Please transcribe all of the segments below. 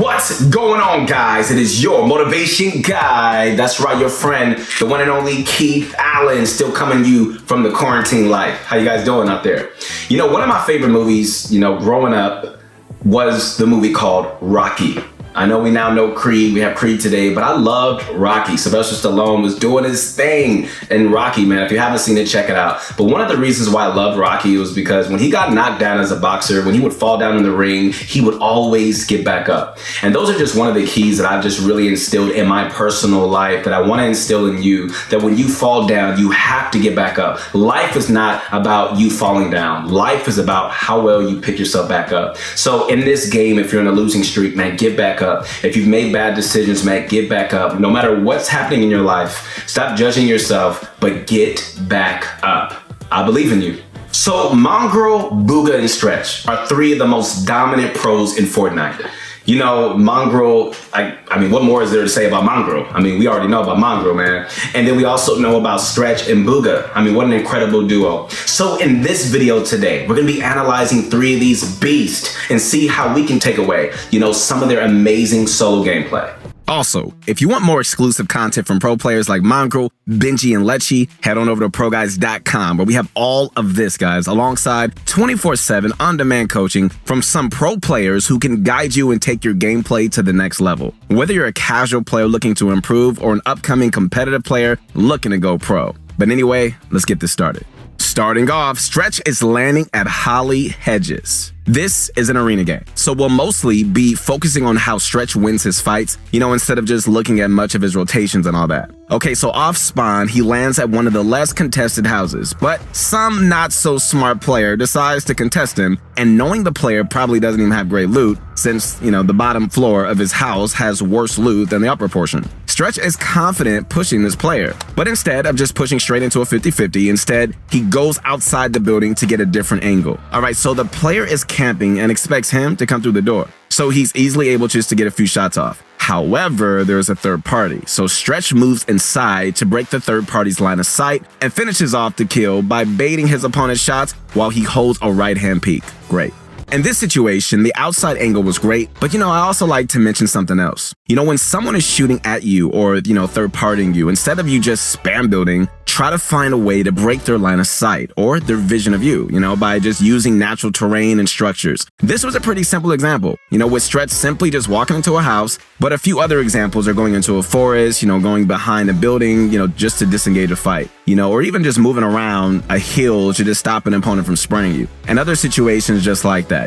What's going on, guys? It is your motivation guy. That's right, your friend, the one and only Keith Allen, still coming to you from the quarantine life. How you guys doing out there? You know, one of my favorite movies, growing up was the movie called Rocky. I know we now know Creed, we have Creed today, but I loved Rocky. Sylvester Stallone was doing his thing in Rocky, man. If you haven't seen it, check it out. But one of the reasons why I loved Rocky was because when he got knocked down as a boxer, when he would fall down in the ring, he would always get back up. And those are just one of the keys that I've just really instilled in my personal life that I want to instill in you, that when you fall down, you have to get back up. Life is not about you falling down. Life is about how well you pick yourself back up. So in this game, if you're in a losing streak, man, get back up. If you've made bad decisions, man, get back up. No matter what's happening in your life, stop judging yourself, but get back up. I believe in you. So Mongaal, Bugha, and Stretch are three of the most dominant pros in Fortnite. You know, Mongaal, I mean, what more is there to say about Mongaal? I mean, we already know about Mongaal, man. And then we also know about Stretch and Bugha. I mean, what an incredible duo. So in this video today, we're gonna be analyzing three of these beasts and see how we can take away, some of their amazing solo gameplay. Also, if you want more exclusive content from pro players like Mongaal, Benji, and Lechi, head on over to ProGuys.com, where we have all of this, guys, alongside 24/7 on-demand coaching from some pro players who can guide you and take your gameplay to the next level. Whether you're a casual player looking to improve or an upcoming competitive player looking to go pro. But anyway, let's get this started. Starting off, Stretch is landing at Holly Hedges. This is an arena game, so we'll mostly be focusing on how Stretch wins his fights, instead of just looking at much of his rotations and all that. Okay, so off spawn, he lands at one of the less contested houses, but some not so smart player decides to contest him, and knowing the player probably doesn't even have great loot, since, the bottom floor of his house has worse loot than the upper portion. Stretch is confident pushing this player, but instead of just pushing straight into a 50-50, instead, he goes outside the building to get a different angle. All right, so the player is camping and expects him to come through the door, so he's easily able just to get a few shots off. However, there's a third party, so Stretch moves inside to break the third party's line of sight and finishes off the kill by baiting his opponent's shots while he holds a right-hand peek. Great. In this situation, the outside angle was great, but I also like to mention something else. When someone is shooting at you or, third partying you, instead of you just spam building, try to find a way to break their line of sight or their vision of you, by just using natural terrain and structures. This was a pretty simple example, with Stretch simply just walking into a house, but a few other examples are going into a forest, going behind a building, just to disengage a fight, or even just moving around a hill to just stop an opponent from spraying you, and other situations just like that.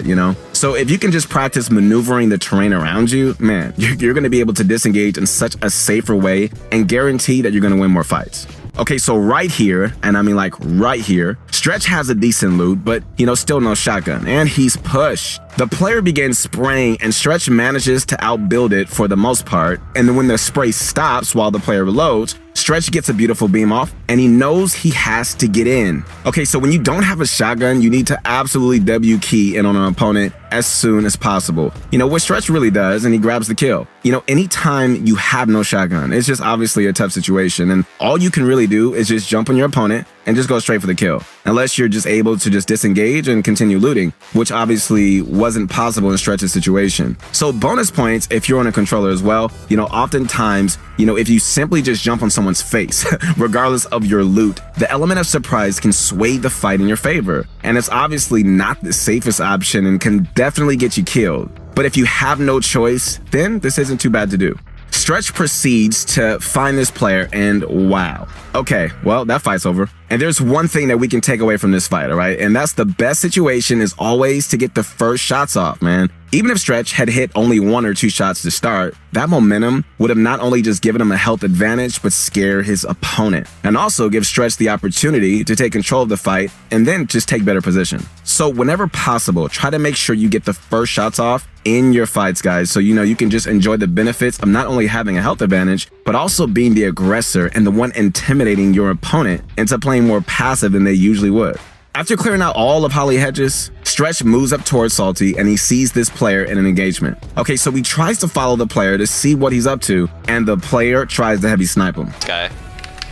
So if you can just practice maneuvering the terrain around you, man, you're going to be able to disengage in such a safer way and guarantee that you're going to win more fights. Okay, so right here, and I mean like right here, Stretch has a decent loot, but still no shotgun, and he's pushed. The player begins spraying and Stretch manages to outbuild it for the most part, and then when the spray stops while the player reloads, Stretch gets a beautiful beam off, and he knows he has to get in. Okay, so when you don't have a shotgun, you need to absolutely W key in on an opponent as soon as possible. What Stretch really does, and he grabs the kill. Anytime you have no shotgun, it's just obviously a tough situation, and all you can really do is just jump on your opponent and just go straight for the kill, unless you're just able to just disengage and continue looting, which obviously wasn't possible in Stretch's situation. So bonus points if you're on a controller as well. Oftentimes, if you simply just jump on someone's face, regardless of your loot, the element of surprise can sway the fight in your favor, and it's obviously not the safest option and can definitely get you killed. But if you have no choice, then this isn't too bad to do. Stretch proceeds to find this player, and wow. Okay, well, that fight's over. And there's one thing that we can take away from this fight, all right? And that's the best situation is always to get the first shots off, man. Even if Stretch had hit only 1 or 2 shots to start, that momentum would have not only just given him a health advantage, but scare his opponent. And also give Stretch the opportunity to take control of the fight and then just take better position. So whenever possible, try to make sure you get the first shots off in your fights, guys, so you can just enjoy the benefits of not only having a health advantage, but also being the aggressor and the one intimidating your opponent into playing more passive than they usually would. After clearing out all of Holly Hedges, Stretch moves up towards Salty and he sees this player in an engagement. Okay, so he tries to follow the player to see what he's up to, and the player tries to heavy snipe him. Guy.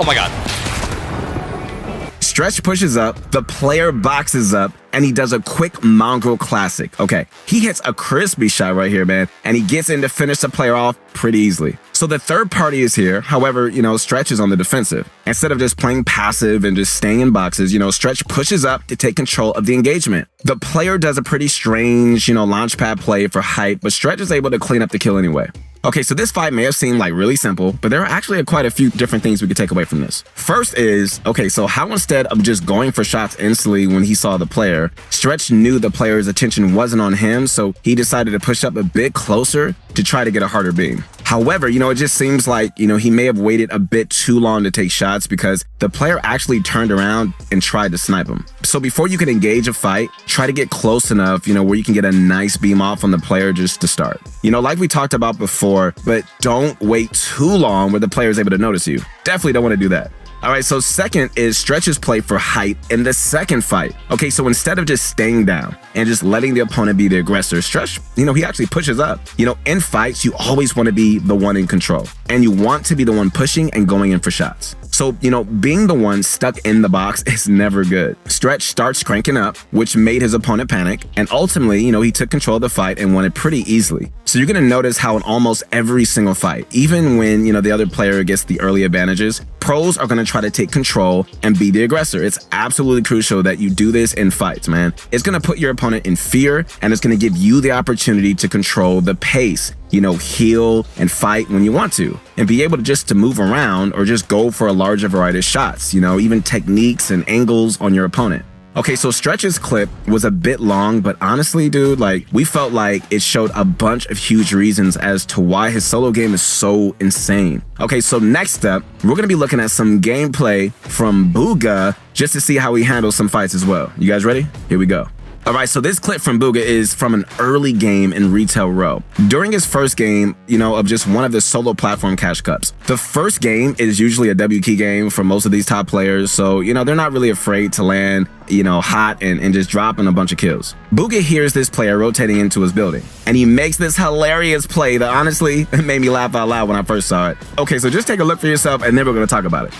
Oh my god. Stretch pushes up, the player boxes up, and he does a quick Mongrel classic. Okay, he hits a crispy shot right here, man, and he gets in to finish the player off pretty easily. So the third party is here. However, Stretch is on the defensive. Instead of just playing passive and just staying in boxes, Stretch pushes up to take control of the engagement. The player does a pretty strange, launch pad play for height, but Stretch is able to clean up the kill anyway. Okay, so this fight may have seemed like really simple, but there are actually quite a few different things we could take away from this. First is, okay, so how instead of just going for shots instantly when he saw the player, Stretch knew the player's attention wasn't on him, so he decided to push up a bit closer to try to get a harder beam. However, it just seems like, he may have waited a bit too long to take shots because the player actually turned around and tried to snipe him. So before you can engage a fight, try to get close enough, where you can get a nice beam off on the player just to start. Like we talked about before, but don't wait too long where the player is able to notice you. Definitely don't want to do that. All right, so second is Stretch's play for height in the second fight. Okay, so instead of just staying down and just letting the opponent be the aggressor, Stretch, he actually pushes up. In fights, you always want to be the one in control, and you want to be the one pushing and going in for shots. So, being the one stuck in the box is never good. Stretch starts cranking up, which made his opponent panic, and ultimately, he took control of the fight and won it pretty easily. So you're going to notice how in almost every single fight, even when, the other player gets the early advantages, pros are going to try to take control and be the aggressor. It's absolutely crucial that you do this in fights, man. It's going to put your opponent in fear, and it's going to give you the opportunity to control the pace, heal and fight when you want to, and be able to just to move around or just go for a larger variety of shots, even techniques and angles on your opponent. Okay, so Stretch's clip was a bit long, but honestly, dude, we felt like it showed a bunch of huge reasons as to why his solo game is so insane. Okay, so next up, we're gonna be looking at some gameplay from Bugha just to see how he handles some fights as well. You guys ready? Here we go. All right, so this clip from Bugha is from an early game in Retail Row. During his first game, of just one of the solo platform cash cups. The first game is usually a W key game for most of these top players, so, they're not really afraid to land, hot and just dropping a bunch of kills. Bugha hears this player rotating into his building, and he makes this hilarious play that honestly made me laugh out loud when I first saw it. Okay, so just take a look for yourself, and then we're gonna talk about it.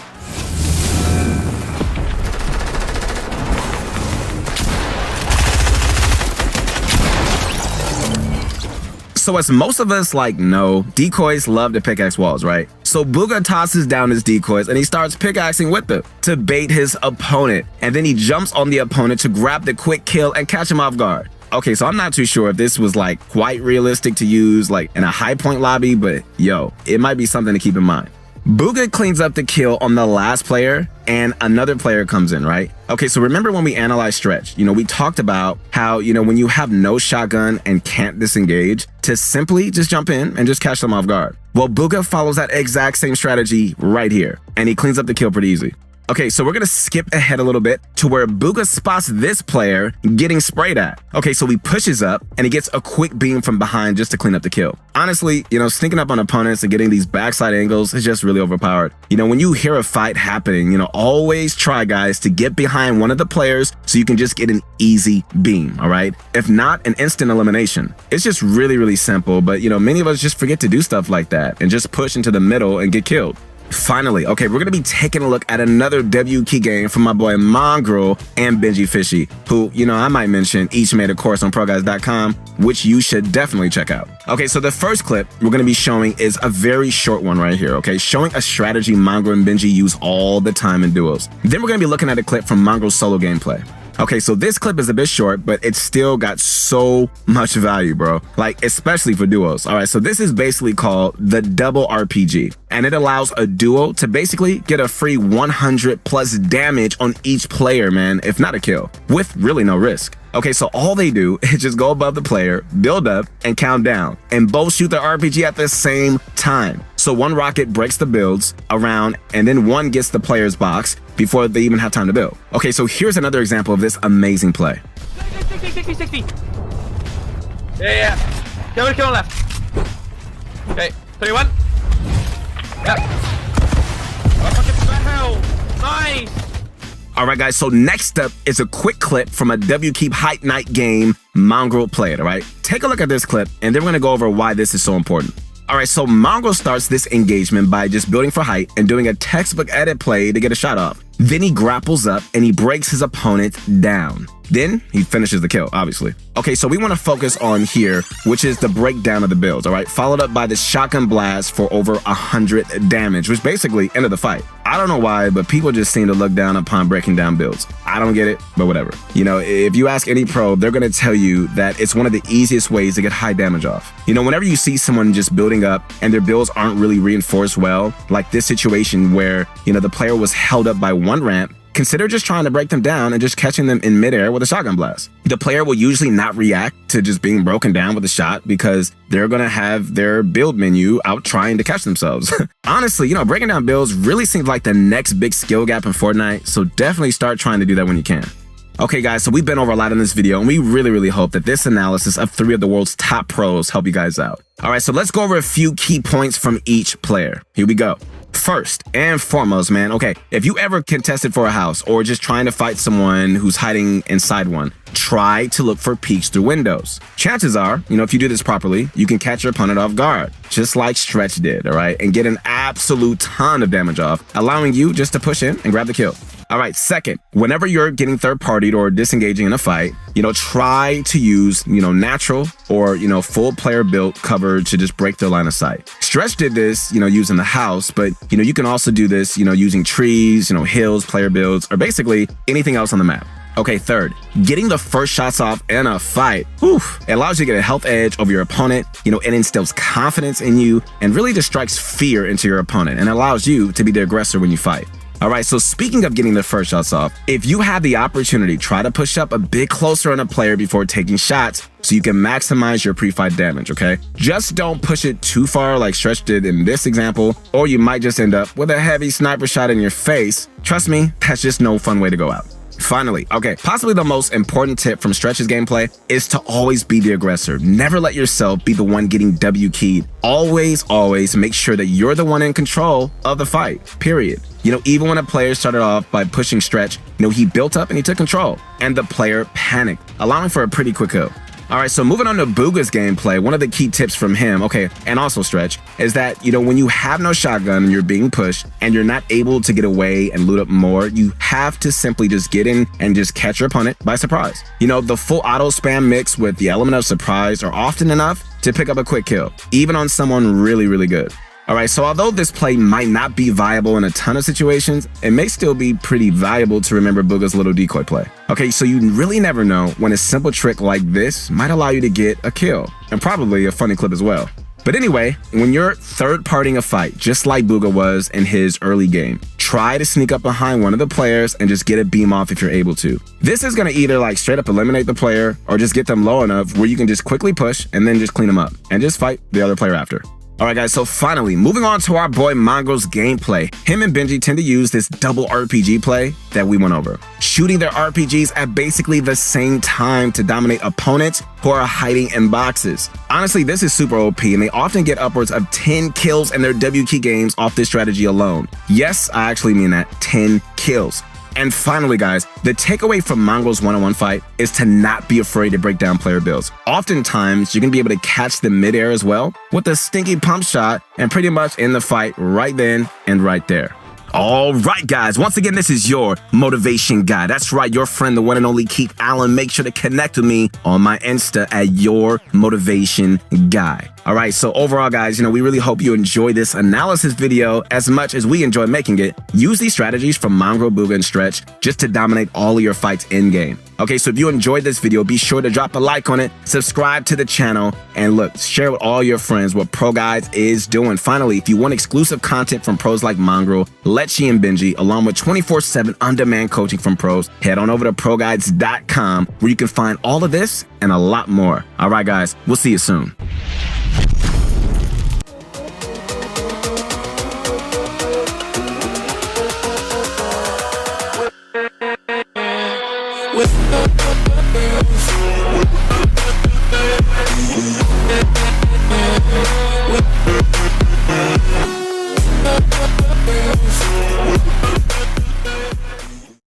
So as most of us know, decoys love to pickaxe walls, right? So Bugha tosses down his decoys and he starts pickaxing with them to bait his opponent. And then he jumps on the opponent to grab the quick kill and catch him off guard. Okay, so I'm not too sure if this was quite realistic to use in a high point lobby, but yo, it might be something to keep in mind. Bugha cleans up the kill on the last player and another player comes in, right? Okay, so remember when we analyzed Stretch, we talked about how, when you have no shotgun and can't disengage, to simply just jump in and just catch them off guard. Well, Bugha follows that exact same strategy right here, and he cleans up the kill pretty easily. Okay, so we're gonna skip ahead a little bit to where Bugha spots this player getting sprayed at. Okay, so he pushes up and he gets a quick beam from behind just to clean up the kill. Honestly, sneaking up on opponents and getting these backside angles is just really overpowered. When you hear a fight happening, always try, guys, to get behind one of the players so you can just get an easy beam, all right? If not, an instant elimination. It's just really, really simple, but many of us just forget to do stuff like that and just push into the middle and get killed. Finally, okay, we're gonna be taking a look at another W key game from my boy Mongaal and Benji Fishy, who, I might mention each made a course on ProGuides.com, which you should definitely check out. Okay, so the first clip we're gonna be showing is a very short one right here, okay, showing a strategy Mongaal and Benji use all the time in duos. Then we're gonna be looking at a clip from Mongaal's solo gameplay. Okay, so this clip is a bit short, but it's still got so much value, bro. Especially for duos. All right, so this is basically called the double RPG, and it allows a duo to basically get a free 100 plus damage on each player, man, if not a kill, with really no risk. Okay, so all they do is just go above the player, build up, and count down, and both shoot their RPG at the same time. So one rocket breaks the builds around, and then one gets the player's box before they even have time to build. Okay, so here's another example of this amazing play. 60. Yeah. Kill on left. Okay, 31. Yep. Nice. All right, guys, so next up is a quick clip from a W Keep Hype Night game Mongaal played, all right? Take a look at this clip, and then we're gonna go over why this is so important. All right, so Mongaal starts this engagement by just building for height and doing a textbook edit play to get a shot off. Then he grapples up and he breaks his opponent down. Then he finishes the kill, obviously. Okay, so we want to focus on here, which is the breakdown of the builds, all right? Followed up by the shotgun blast for over 100 damage, which basically ended the fight. I don't know why, but people just seem to look down upon breaking down builds. I don't get it, but whatever. You know, if you ask any pro, they're going to tell you that it's one of the easiest ways to get high damage off. You know, whenever you see someone just building up and their builds aren't really reinforced well, like this situation where, you know, the player was held up by one ramp, consider just trying to break them down and just catching them in midair with a shotgun blast. The player will usually not react to just being broken down with a shot because they're going to have their build menu out trying to catch themselves. Honestly, you know, breaking down builds really seems like the next big skill gap in Fortnite, so definitely start trying to do that when you can. Okay guys, so we've been over a lot in this video and we really hope that this analysis of 3 of the world's top pros help you guys out. Alright, so let's go over a few key points from each player. Here we go. First and foremost, man, okay, if you ever contested for a house or just trying to fight someone who's hiding inside one, try to look for peeks through windows. Chances are, you know, if you do this properly, you can catch your opponent off guard, just like Stretch did, all right, and get an absolute ton of damage off, allowing you just to push in and grab the kill. All right, second, whenever you're getting third-partied or disengaging in a fight, you know, try to use, you know, natural or, you know, full player built cover to just break their line of sight. Stretch did this, you know, using the house, but, you know, you can also do this, you know, using trees, you know, hills, player builds, or basically anything else on the map. Okay, third, getting the first shots off in a fight, it allows you to get a health edge over your opponent, you know, it instills confidence in you and really just strikes fear into your opponent and allows you to be the aggressor when you fight. All right, so speaking of getting the first shots off, if you have the opportunity, try to push up a bit closer on a player before taking shots so you can maximize your pre-fight damage, okay? Just don't push it too far like Stretch did in this example, or you might just end up with a heavy sniper shot in your face. Trust me, that's just no fun way to go out. Finally, okay, possibly the most important tip from Stretch's gameplay is to always be the aggressor. Never let yourself be the one getting W keyed. Always make sure that you're the one in control of the fight, period. You know, even when a player started off by pushing Stretch, you know, he built up and he took control, and the player panicked, allowing for a pretty quick kill. All right, so moving on to Bugha's gameplay, one of the key tips from him, okay, and also Stretch, is that, you know, when you have no shotgun and you're being pushed and you're not able to get away and loot up more, you have to simply just get in and just catch your opponent by surprise. You know, the full auto spam mix with the element of surprise are often enough to pick up a quick kill, even on someone really good. All right, so although this play might not be viable in a ton of situations, it may still be pretty valuable to remember Bugha's little decoy play. Okay, so you really never know when a simple trick like this might allow you to get a kill, and probably a funny clip as well. But anyway, when you're third-partying a fight, just like Bugha was in his early game, try to sneak up behind one of the players and just get a beam off if you're able to. This is gonna either like straight up eliminate the player or just get them low enough where you can just quickly push and then just clean them up and just fight the other player after. Alright guys, so finally, moving on to our boy Mongaal's gameplay. Him and Benji tend to use this double RPG play that we went over, shooting their RPGs at basically the same time to dominate opponents who are hiding in boxes. Honestly, this is super OP and they often get upwards of 10 kills in their W key games off this strategy alone. Yes, I actually mean that, 10 kills. And finally, guys, the takeaway from Mongaal's one-on-one fight is to not be afraid to break down player builds. Oftentimes, you're going to be able to catch them midair as well with a stinky pump shot and pretty much end the fight right then and right there. All right, guys, once again, this is your motivation guy. That's right, your friend, the one and only Keith Allen. Make sure to connect with me on my Insta at your motivation guy. All right, so overall, guys, you know, we really hope you enjoy this analysis video as much as we enjoy making it. Use these strategies from Mongaal, Bugha, and Stretch just to dominate all of your fights in-game. Okay, so if you enjoyed this video, be sure to drop a like on it, subscribe to the channel, and look, share with all your friends what Pro Guides is doing. Finally, if you want exclusive content from pros like Mongaal, Letchi, and Benji, along with 24/7 on-demand coaching from pros, head on over to ProGuides.com where you can find all of this and a lot more. All right, guys, we'll see you soon.